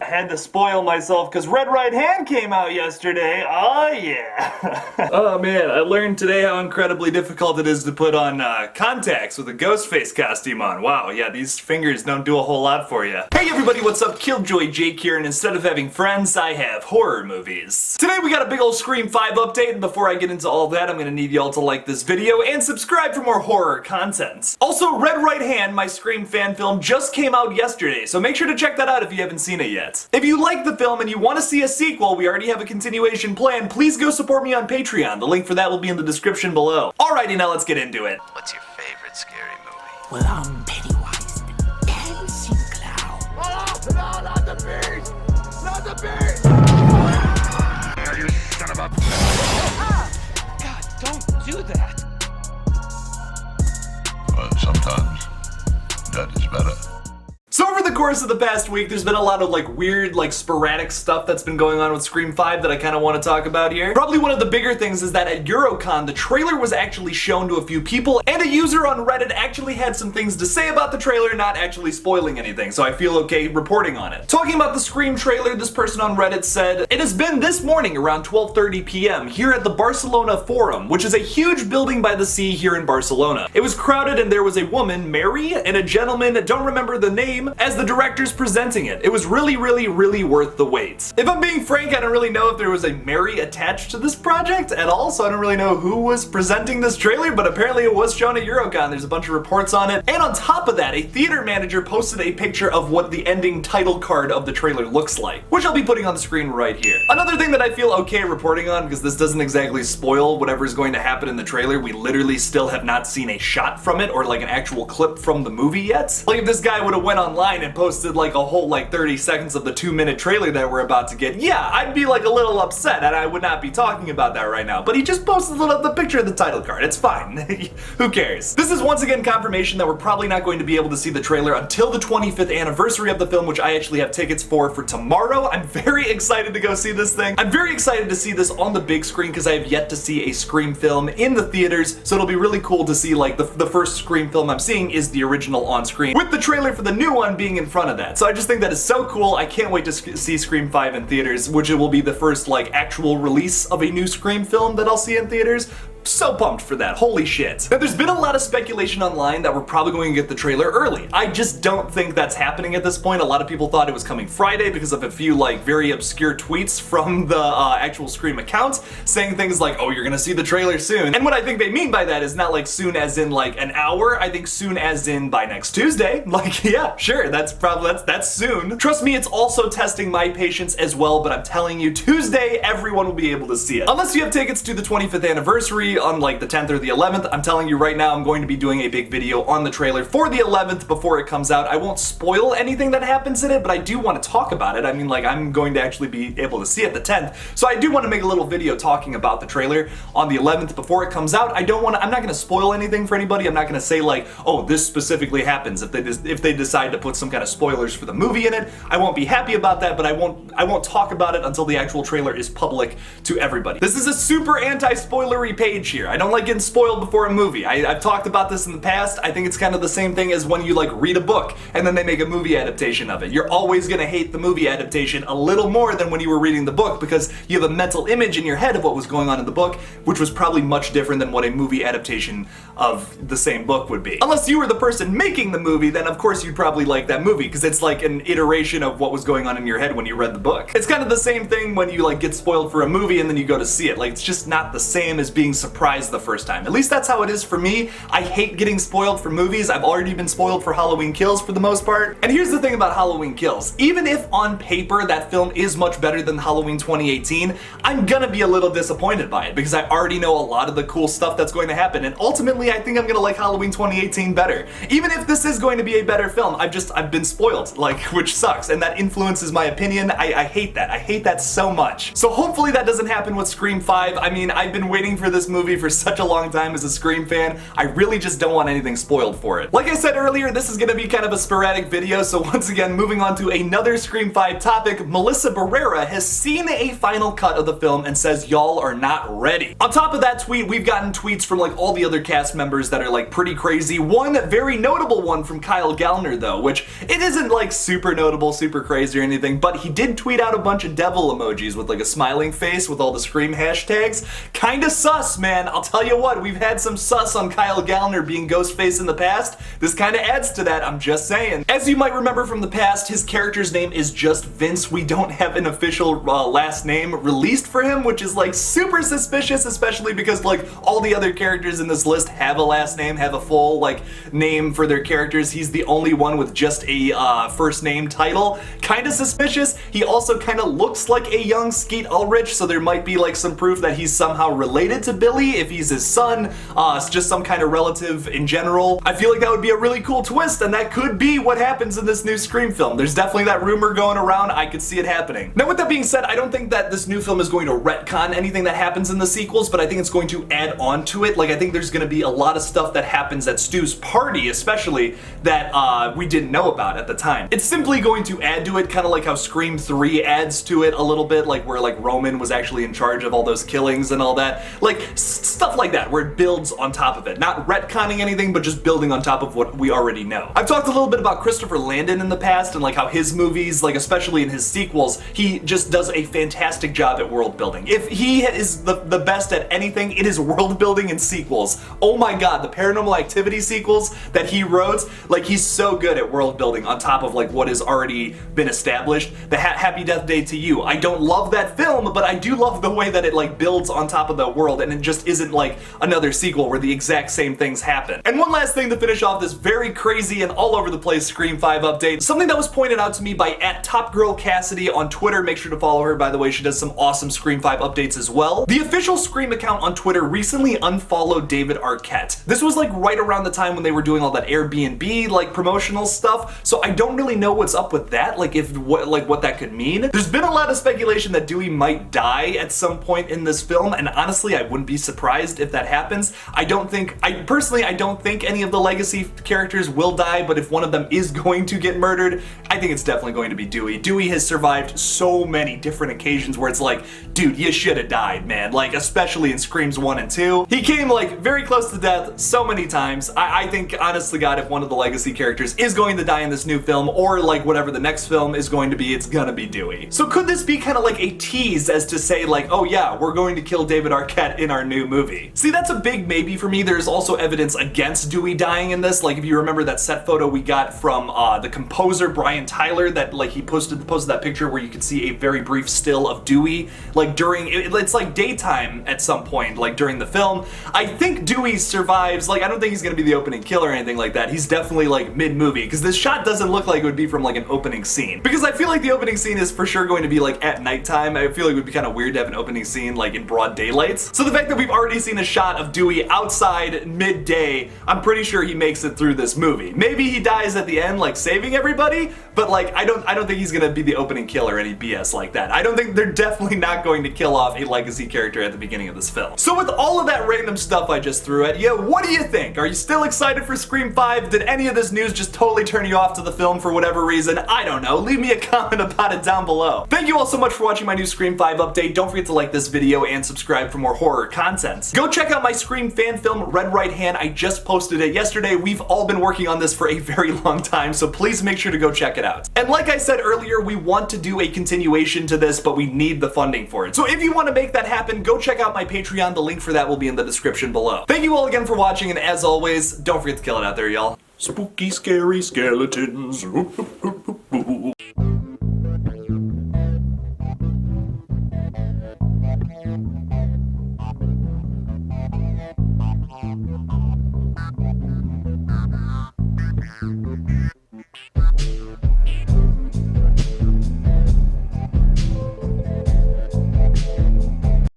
had to spoil myself because Red Right Hand came out yesterday. Oh yeah. Oh man, I learned today how incredibly difficult it is to put on contacts with a ghost face costume on. Wow, yeah, these fingers don't do a whole lot for you. Hey everybody, what's up? KillJoy Jake here, and instead of having friends, I have horror movies. Today we got a big old Scream 5 update, and before I get into all that, I'm gonna need y'all to like this video and subscribe for more horror content. Also, Red Right Hand, my Scream fan film, just came out yesterday, so make sure to check that out if you haven't seen it yet. If you like the film and you want to see a sequel, we already have a continuation plan, please go support me on Patreon. The link for that will be in the description below. Alrighty, now let's get into it. What's your favorite scary movie? Well, I'm Pennywise, the dancing clown. Oh, no, not the beast! Not the beast! You son of a... God, don't do that. Well, sometimes that is better. So over the course of the past week, there's been a lot of weird, sporadic stuff that's been going on with Scream 5 that I kind of want to talk about here. Probably one of the bigger things is that at Eurocon, the trailer was actually shown to a few people, and a user on Reddit actually had some things to say about the trailer, not actually spoiling anything, so I feel okay reporting on it. Talking about the Scream trailer, this person on Reddit said, "It has been this morning around 12:30 p.m. here at the Barcelona Forum, which is a huge building by the sea here in Barcelona. It was crowded and there was a woman, Mary, and a gentleman, don't remember the name, as the directors presenting it. It was really worth the wait." If I'm being frank, I don't really know if there was a Mary attached to this project at all, so I don't really know who was presenting this trailer, but apparently it was shown at Eurocon. There's a bunch of reports on it. And on top of that, a theater manager posted a picture of what the ending title card of the trailer looks like, which I'll be putting on the screen right here. Another thing that I feel okay reporting on, because this doesn't exactly spoil whatever is going to happen in the trailer, we literally still have not seen a shot from it or an actual clip from the movie yet. If this guy would have went online and posted a whole 30 seconds of the 2-minute trailer that we're about to get, yeah, I'd be a little upset and I would not be talking about that right now. But he just posted the picture of the title card. It's fine. Who cares? This is once again confirmation that we're probably not going to be able to see the trailer until the 25th anniversary of the film, which I actually have tickets for tomorrow. I'm very excited to go see this thing. I'm very excited to see this on the big screen because I have yet to see a Scream film in the theaters, so it'll be really cool to see the first Scream film I'm seeing is the original on screen, with the trailer for the new one being in front of that. So I just think that is so cool. I can't wait to see Scream 5 in theaters, which it will be the first actual release of a new Scream film that I'll see in theaters. So pumped for that, holy shit. Now there's been a lot of speculation online that we're probably going to get the trailer early. I just don't think that's happening at this point. A lot of people thought it was coming Friday because of a few very obscure tweets from the actual Scream account saying things like, oh, you're gonna see the trailer soon. And what I think they mean by that is not soon as in an hour, I think soon as in by next Tuesday. Yeah, sure, that's soon. Trust me, it's also testing my patience as well, but I'm telling you, Tuesday, everyone will be able to see it. Unless you have tickets to the 25th anniversary on the 10th or the 11th, I'm telling you right now, I'm going to be doing a big video on the trailer for the 11th before it comes out. I won't spoil anything that happens in it, but I do want to talk about it. I mean, I'm going to actually be able to see it the 10th, so I do want to make a little video talking about the trailer on the 11th before it comes out. I'm not going to spoil anything for anybody. I'm not going to say oh, this specifically happens. If they decide to put some kind of spoilers for the movie in it, I won't be happy about that, but I won't talk about it until the actual trailer is public to everybody. This is a super anti-spoilery page here. I don't like getting spoiled before a movie. I've talked about this in the past. I think it's kind of the same thing as when you read a book and then they make a movie adaptation of it. You're always gonna hate the movie adaptation a little more than when you were reading the book because you have a mental image in your head of what was going on in the book, which was probably much different than what a movie adaptation of the same book would be. Unless you were the person making the movie, then of course you'd probably like that movie because it's an iteration of what was going on in your head when you read the book. It's kind of the same thing when you get spoiled for a movie and then you go to see it. It's just not the same as being surprised the first time. At least that's how it is for me. I hate getting spoiled for movies. I've already been spoiled for Halloween Kills for the most part. And here's the thing about Halloween Kills. Even if on paper that film is much better than Halloween 2018, I'm gonna be a little disappointed by it because I already know a lot of the cool stuff that's going to happen, and ultimately I think I'm gonna like Halloween 2018 better. Even if this is going to be a better film, I've been spoiled, which sucks, and that influences my opinion. I hate that. I hate that so much. So hopefully that doesn't happen with Scream 5. I mean, I've been waiting for this movie movie for such a long time as a Scream fan, I really just don't want anything spoiled for it. Like I said earlier, this is gonna be kind of a sporadic video, so once again, moving on to another Scream 5 topic, Melissa Barrera has seen a final cut of the film and says y'all are not ready. On top of that tweet, we've gotten tweets from like all the other cast members that are like pretty crazy. One very notable one from Kyle Gallner though, which it isn't like super notable, super crazy or anything, but he did tweet out a bunch of devil emojis with like a smiling face with all the Scream hashtags. Kinda sus, man. I'll tell you what, we've had some sus on Kyle Gallner being Ghostface in the past. This kinda adds to that, I'm just saying. As you might remember from the past, his character's name is just Vince. We don't have an official last name released for him, which is like super suspicious, especially because like all the other characters in this list have a last name, have a full like name for their characters. He's the only one with just a first name title. Kinda suspicious. He also kinda looks like a young Skeet Ulrich, so there might be like some proof that he's somehow related to Billy if he's his son, just some kind of relative in general. I feel like that would be a really cool twist, and that could be what happens in this new Scream film. There's definitely that rumor going around. I could see it happening. Now with that being said, I don't think that this new film is going to retcon anything that happens in the sequels, but I think it's going to add on to it. Like I think there's going to be a lot of stuff that happens at Stu's party, especially that we didn't know about at the time. It's simply going to add to it, kind of like how Scream 3 adds to it a little bit, like where like Roman was actually in charge of all those killings and all that. Like stuff like that, where it builds on top of it. Not retconning anything, but just building on top of what we already know. I've talked a little bit about Christopher Landon in the past and like how his movies, like especially in his sequels, he just does a fantastic job at world building. If he is the best at anything, it is world building and sequels. Oh my god, the Paranormal Activity sequels that he wrote, like he's so good at world building on top of like what has already been established. The Happy Death Day to You. I don't love that film, but I do love the way that it like builds on top of the world and it just isn't like another sequel where the exact same things happen. And one last thing to finish off this very crazy and all over the place Scream 5 update, something that was pointed out to me by @TopGirlCassidy on Twitter. Make sure to follow her, by the way. She does some awesome Scream 5 updates as well. The official Scream account on Twitter recently unfollowed David Arquette. This was like right around the time when they were doing all that Airbnb like promotional stuff, so I don't really know what's up with that, like if what that could mean. There's been a lot of speculation that Dewey might die at some point in this film, and honestly I wouldn't be surprised if that happens. I don't think any of the legacy characters will die, but if one of them is going to get murdered, I think it's definitely going to be Dewey. Dewey has survived so many different occasions where it's like, dude, you should have died, man. Like, especially in Screams 1 and 2. He came like very close to death so many times. I think, honestly God, if one of the legacy characters is going to die in this new film, or like whatever the next film is going to be, it's gonna be Dewey. So could this be kind of like a tease as to say like, oh yeah, we're going to kill David Arquette in our new movie? See, that's a big maybe for me. There's also evidence against Dewey dying in this. Like if you remember that set photo we got from the composer Brian Tyler, that like he posted that picture where you could see a very brief still of Dewey like during it's like daytime at some point like during the film. I think Dewey survives. Like I don't think he's gonna be the opening kill or anything like that. He's definitely like mid-movie, because this shot doesn't look like it would be from like an opening scene, because I feel like the opening scene is for sure going to be like at nighttime. I feel like it would be kind of weird to have an opening scene like in broad daylight. So the fact that we've already seen a shot of Dewey outside midday, I'm pretty sure he makes it through this movie. Maybe he dies at the end like saving everybody, but like I don't think he's gonna be the opening kill or any BS like that. I don't think they're definitely not going to kill off a legacy character at the beginning of this film. So with all of that random stuff I just threw at you, what do you think? Are you still excited for Scream 5? Did any of this news just totally turn you off to the film for whatever reason? I don't know. Leave me a comment about it down below. Thank you all so much for watching my new Scream 5 update. Don't forget to like this video and subscribe for more horror content. Go check out my Scream fan film, Red Right Hand. I just posted it yesterday. We've all been working on this for a very long time, so please make sure to go check it out. And like I said earlier, we want to do a continuation to this, but we need the funding for it. So if you want to make that happen, go check out my Patreon. The link for that will be in the description below. Thank you all again for watching, and as always, don't forget to kill it out there, y'all. Spooky, scary skeletons.